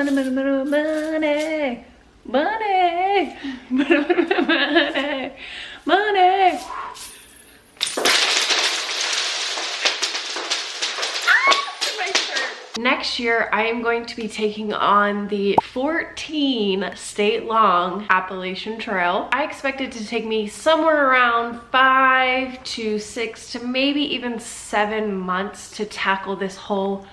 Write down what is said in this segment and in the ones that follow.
Money, money, money, money. Money. Money. Money. Next year, I am going to be taking on the 14 state-long Appalachian Trail. I expect it to take me somewhere around 5 to 6 to maybe even 7 months to tackle this whole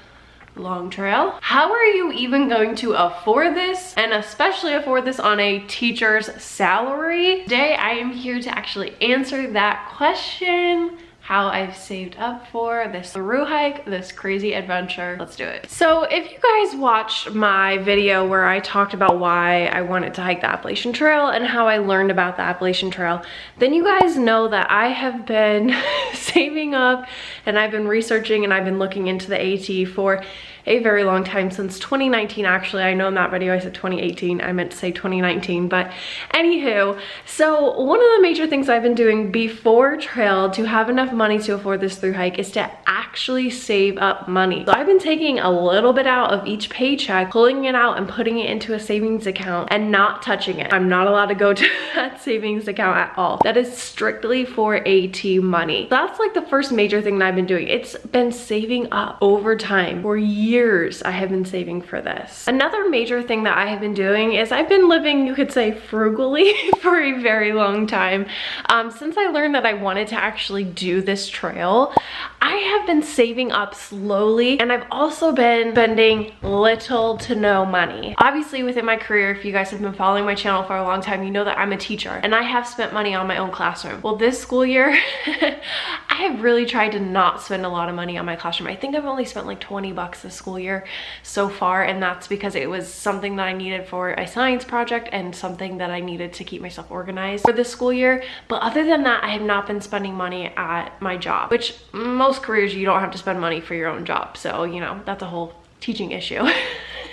long trail. How are you even going to afford this, and especially afford this on a teacher's salary? Today, I am here to actually answer that question. How I've saved up for this Thruhike, this crazy adventure. Let's do it. So if you guys watched my video where I talked about why I wanted to hike the Appalachian Trail and how I learned about the Appalachian Trail, then you guys know that I have been saving up and I've been researching and I've been looking into the AT for a very long time, since 2019 actually. I know in that video I said 2018, I meant to say 2019, but anywho, so one of the major things I've been doing before trail to have enough money to afford this Thruhike is to actually save up money. So I've been taking a little bit out of each paycheck, pulling it out and putting it into a savings account and not touching it. I'm not allowed to go to that savings account at all. That is strictly for AT money. That's like the first major thing that I've been doing. It's been saving up over time. For years I have been saving for this. Another major thing that I have been doing is I've been living, you could say, frugally for a very long time. Since I learned that I wanted to actually do this trail, I have been saving up slowly, and I've also been spending little to no money. Obviously within my career, if you guys have been following my channel for a long time, you know that I'm a teacher and I have spent money on my own classroom. Well, this school year, I have really tried to not spend a lot of money on my classroom. I think I've only spent like 20 bucks this school year so far, and that's because it was something that I needed for a science project and something that I needed to keep myself organized for this school year. But other than that, I have not been spending money at my job, which most careers you don't have to spend money for your own job. So, you know, that's a whole teaching issue.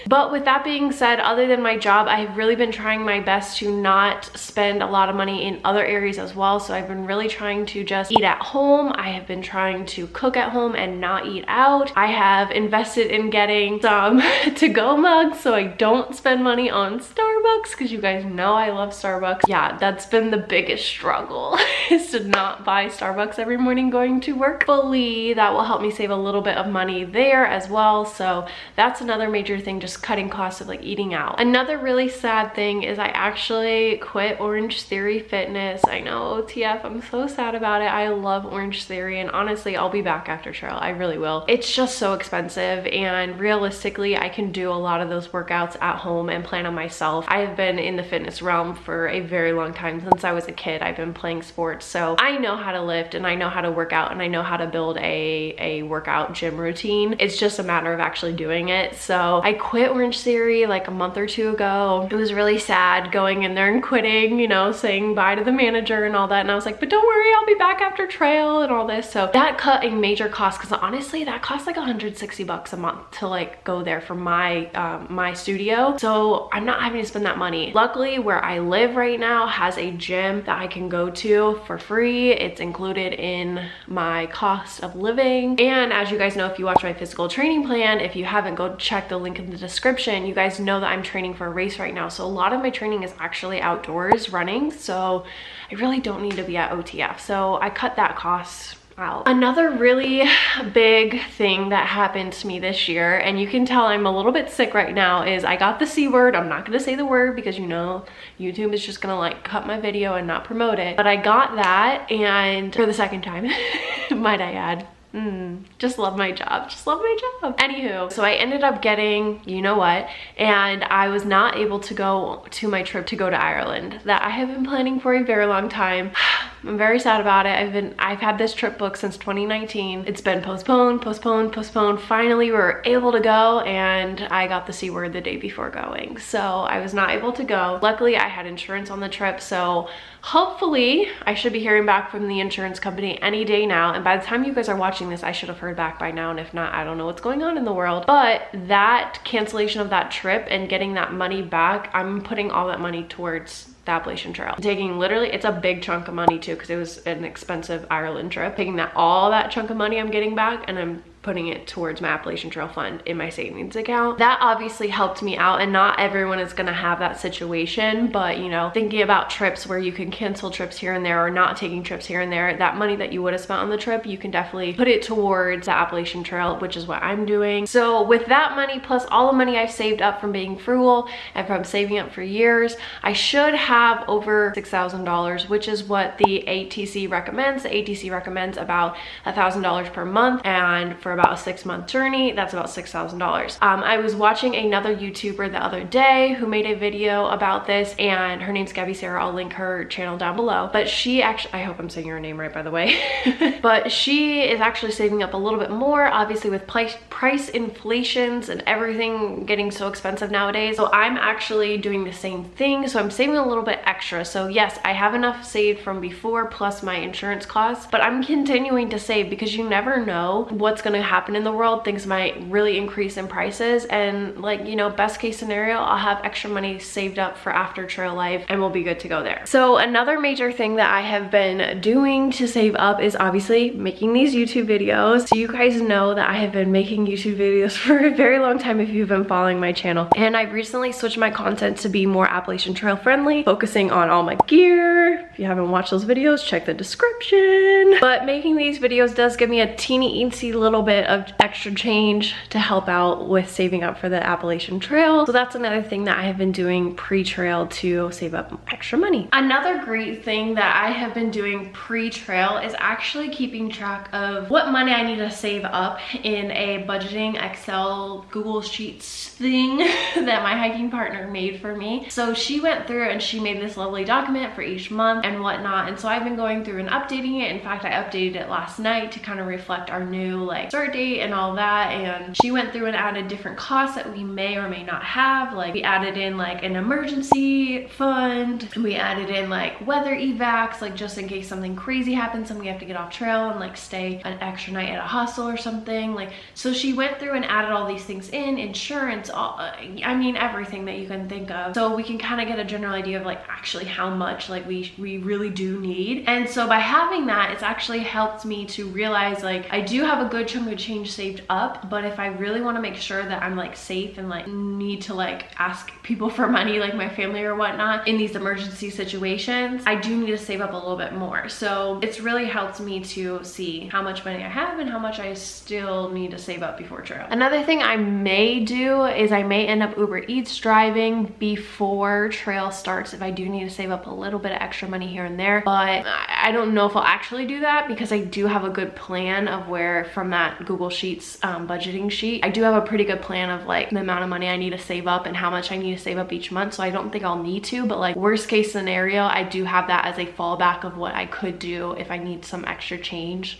But with that being said, other than my job, I have really been trying my best to not spend a lot of money in other areas as well. So I've been really trying to just eat at home. I have been trying to cook at home and not eat out. I have invested in getting some to-go mugs so I don't spend money on Starbucks, because you guys know I love Starbucks. Yeah, that's been the biggest struggle is to not buy Starbucks every morning going to work. Hopefully that will help me save a little bit of money there as well. So that's another major thing, just cutting costs of like eating out. Another really sad thing is I actually quit Orange Theory Fitness. I know, OTF, I'm so sad about it. I love Orange Theory, and honestly, I'll be back after trail. I really will. It's just so expensive, and realistically, I can do a lot of those workouts at home and plan on myself. I have been in the fitness realm for a very long time. Since I was a kid, I've been playing sports, so I know how to lift and I know how to work out and I know how to build a workout gym routine. It's just a matter of actually doing it. So I quit Orange Theory like a month or two ago. It was really sad going in there and quitting, you know, saying bye to the manager and all that. And I was like, but don't worry, I'll be back after trail and all this. So that cut a major cost, because honestly, that cost like 160 bucks a month to like go there for my my studio. So I'm not having to spend that money. Luckily, where I live right now has a gym that I can go to for free. It's included in my cost of living. And as you guys know, if you watch my physical training plan, if you haven't, go check the link in the description. You guys know that I'm training for a race right now. So a lot of my training is actually outdoors running. So I really don't need to be at OTF. So I cut that cost out. Another really big thing that happened to me this year, and you can tell I'm a little bit sick right now, is I got the C word. I'm not gonna say the word because, you know, YouTube is just gonna like cut my video and not promote it. But I got that, and for the second time, might I add. Just love my job. Just love my job. Anywho, so I ended up getting, you know what, and I was not able to go to my trip to go to Ireland that I have been planning for a very long time. I'm very sad about it. I've had this trip booked since 2019. It's been postponed. Finally, we were able to go, and I got the C word the day before going. So I was not able to go. Luckily, I had insurance on the trip, so hopefully I should be hearing back from the insurance company any day now. And by the time you guys are watching this, I should have heard back by now. And if not, I don't know what's going on in the world. But that cancellation of that trip and getting that money back, I'm putting all that money towards the Appalachian Trail. Taking literally, it's a big chunk of money too, because it was an expensive Ireland trip. Taking all that chunk of money I'm getting back, and I'm putting it towards my Appalachian Trail fund in my savings account. That obviously helped me out, and not everyone is gonna have that situation, but you know, thinking about trips where you can cancel trips here and there or not taking trips here and there, that money that you would have spent on the trip, you can definitely put it towards the Appalachian Trail, which is what I'm doing. So with that money plus all the money I've saved up from being frugal and from saving up for years, I should have over $6,000, which is what the ATC recommends. The ATC recommends about $1,000 per month, and for about a 6-month journey, that's about $6,000. I was watching another YouTuber the other day who made a video about this, and her name's Gabby Sarah. I'll link her channel down below. But she actually, I hope I'm saying her name right, by the way. But she is actually saving up a little bit more, obviously with price inflations and everything getting so expensive nowadays. So I'm actually doing the same thing. So I'm saving a little bit extra. So yes, I have enough saved from before plus my insurance costs, but I'm continuing to save because you never know what's going to happen in the world. Things might really increase in prices, and like, you know, best case scenario, I'll have extra money saved up for after trail life and we'll be good to go there. So another major thing that I have been doing to save up is obviously making these YouTube videos. So you guys know that I have been making YouTube videos for a very long time if you've been following my channel, and I've recently switched my content to be more Appalachian Trail friendly, focusing on all my gear. If you haven't watched those videos, check the description. But making these videos does give me a teeny eensy little bit of extra change to help out with saving up for the Appalachian Trail. So that's another thing that I have been doing pre-trail to save up extra money. Another great thing that I have been doing pre-trail is actually keeping track of what money I need to save up in a budgeting Excel Google Sheets thing that my hiking partner made for me. So she went through and she made this lovely document for each month and whatnot, and so I've been going through and updating it. In fact, I updated it last night to kind of reflect our new like start date and all that, and she went through and added different costs that we may or may not have. Like we added in like an emergency fund, we added in like weather evacs, like just in case something crazy happens and we have to get off trail and like stay an extra night at a hostel or something. Like, so she went through and added all these things in, insurance, all, I mean everything that you can think of, so we can kind of get a general idea of like actually how much like we really do need. And so by having that, it's actually helped me to realize like I do have a good chunk of change saved up, but if I really want to make sure that I'm like safe and like need to like ask people for money, like my family or whatnot, in these emergency situations, I do need to save up a little bit more. So it's really helped me to see how much money I have and how much I still need to save up before trail. Another thing I may do is I may end up Uber Eats driving before trail starts if I do need to save up a little bit of extra money here and there, but I don't know if I'll actually do that because I do have a good plan of where, from that Google Sheets budgeting sheet, I do have a pretty good plan of like the amount of money I need to save up and how much I need to save up each month. So I don't think I'll need to, but like worst case scenario, I do have that as a fallback of what I could do if I need some extra change.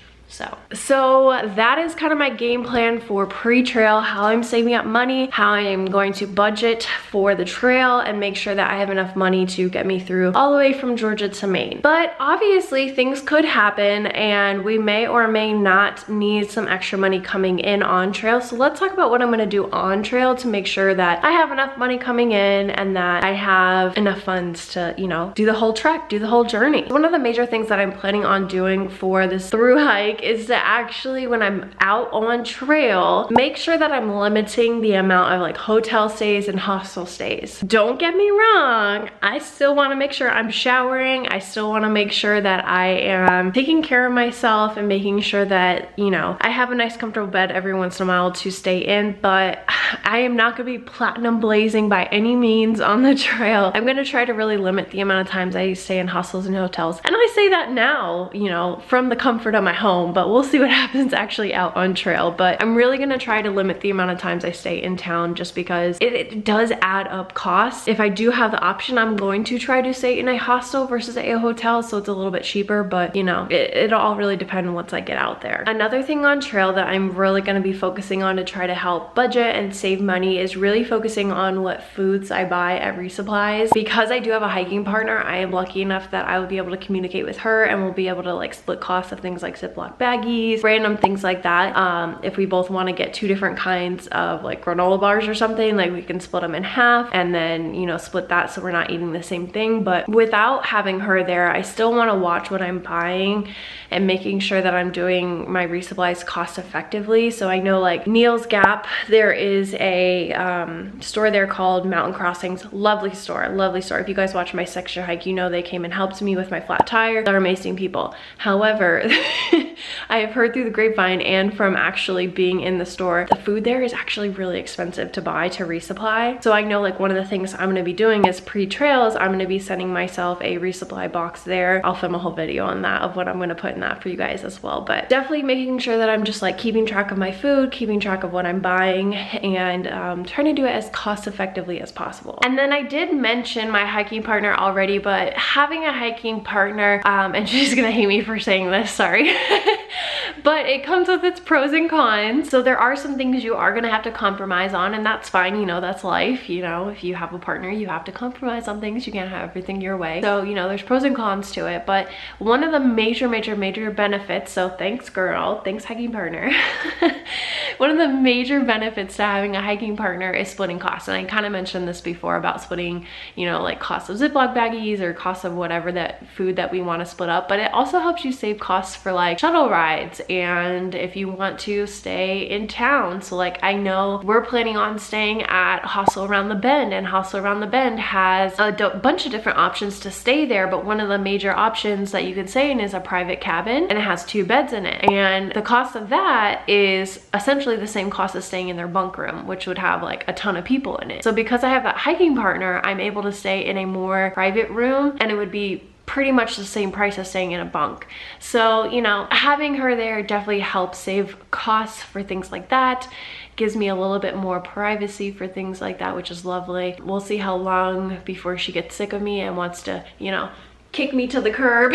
So that is kind of my game plan for pre-trail, how I'm saving up money, how I am going to budget for the trail and make sure that I have enough money to get me through all the way from Georgia to Maine. But obviously things could happen and we may or may not need some extra money coming in on trail. So let's talk about what I'm going to do on trail to make sure that I have enough money coming in and that I have enough funds to, you know, do the whole trek, do the whole journey. One of the major things that I'm planning on doing for this through hike is to actually, when I'm out on trail, make sure that I'm limiting the amount of like hotel stays and hostel stays. Don't get me wrong, I still want to make sure I'm showering. I still want to make sure that I am taking care of myself and making sure that, you know, I have a nice comfortable bed every once in a while to stay in, but I am not going to be platinum blazing by any means on the trail. I'm going to try to really limit the amount of times I stay in hostels and hotels. And I say that now, you know, from the comfort of my home, but we'll see what happens actually out on trail. But I'm really gonna try to limit the amount of times I stay in town just because it does add up costs. If I do have the option, I'm going to try to stay in a hostel versus a hotel, so it's a little bit cheaper, but you know, it'll all really depend once I get out there. Another thing on trail that I'm really gonna be focusing on to try to help budget and save money is really focusing on what foods I buy at Resupplies. Because I do have a hiking partner, I am lucky enough that I will be able to communicate with her and we'll be able to like split costs of things like Ziploc Ziploc baggies, random things like that. If we both want to get 2 different kinds of like granola bars or something, like we can split them in half and then, you know, split that so we're not eating the same thing. But without having her there, I still want to watch what I'm buying and making sure that I'm doing my resupplies cost effectively. So I know like Neil's Gap, there is a store there called Mountain Crossings. Lovely store, lovely store. If you guys watch my Section Hike, you know they came and helped me with my flat tire. They're amazing people. However, I have heard through the grapevine and from actually being in the store, the food there is actually really expensive to buy to resupply. So I know like one of the things I'm going to be doing is pre-trails, I'm going to be sending myself a resupply box there. I'll film a whole video on that of what I'm going to put in that for you guys as well. But definitely making sure that I'm just like keeping track of my food, keeping track of what I'm buying, and trying to do it as cost effectively as possible. And then I did mention my hiking partner already, but having a hiking partner, and she's gonna hate me for saying this, sorry, but it comes with its pros and cons. So there are some things you are gonna have to compromise on, and that's fine, you know, that's life. You know, if you have a partner, you have to compromise on things. You can't have everything your way. So, you know, there's pros and cons to it, but one of the major benefits, so thanks girl, thanks hiking partner, one of the major benefits to having a hiking partner is splitting costs. And I kind of mentioned this before about splitting, you know, like cost of Ziploc baggies or cost of whatever that food that we want to split up, but it also helps you save costs for like shuttle rides and if you want to stay in town. So like I know we're planning on staying at Hostel Around the Bend, and Hostel Around the Bend has a bunch of different options to stay there, but one of the major options that you can stay in is a private cabin, and it has 2 beds in it, and the cost of that is essentially the same cost as staying in their bunk room, which would have like a ton of people in it. So because I have that hiking partner, I'm able to stay in a more private room, and it would be pretty much the same price as staying in a bunk. So, you know, having her there definitely helps save costs for things like that. Gives me a little bit more privacy for things like that, which is lovely. We'll see how long before she gets sick of me and wants to, you know, kick me to the curb.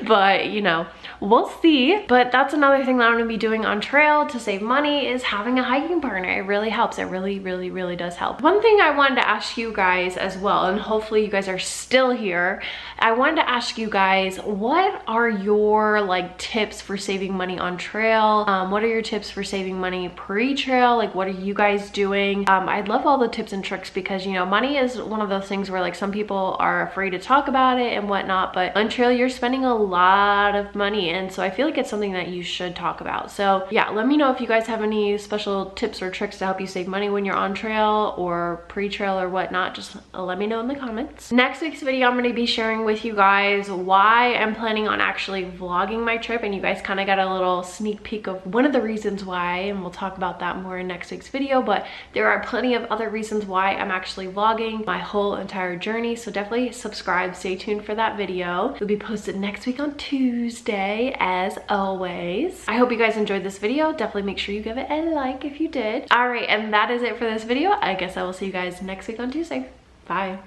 But, you know, we'll see. But that's another thing that I'm gonna be doing on trail to save money, is having a hiking partner. It really helps. It really does help. One thing I wanted to ask you guys as well, and hopefully you guys are still here, I wanted to ask you guys, what are your like tips for saving money on trail? What are your tips for saving money pre-trail? Like, what are you guys doing? I'd love all the tips and tricks, because, you know, money is one of those things where like some people are afraid to talk about it and whatnot, but on trail you're spending a lot of money, and so I feel like it's something that you should talk about. So yeah, let me know if you guys have any special tips or tricks to help you save money when you're on trail or pre-trail or whatnot. Just let me know in the comments. Next week's video, I'm going to be sharing with you guys why I'm planning on actually vlogging my trip, and you guys kind of got a little sneak peek of one of the reasons why, and we'll talk about that more in next week's video, but there are plenty of other reasons why I'm actually vlogging my whole entire journey. So definitely subscribe, stay tuned for that video. It'll be posted next week on Tuesday, as always. I hope you guys enjoyed this video. Definitely make sure you give it a like if you did. All right, and that is it for this video. I guess I will see you guys next week on Tuesday. Bye.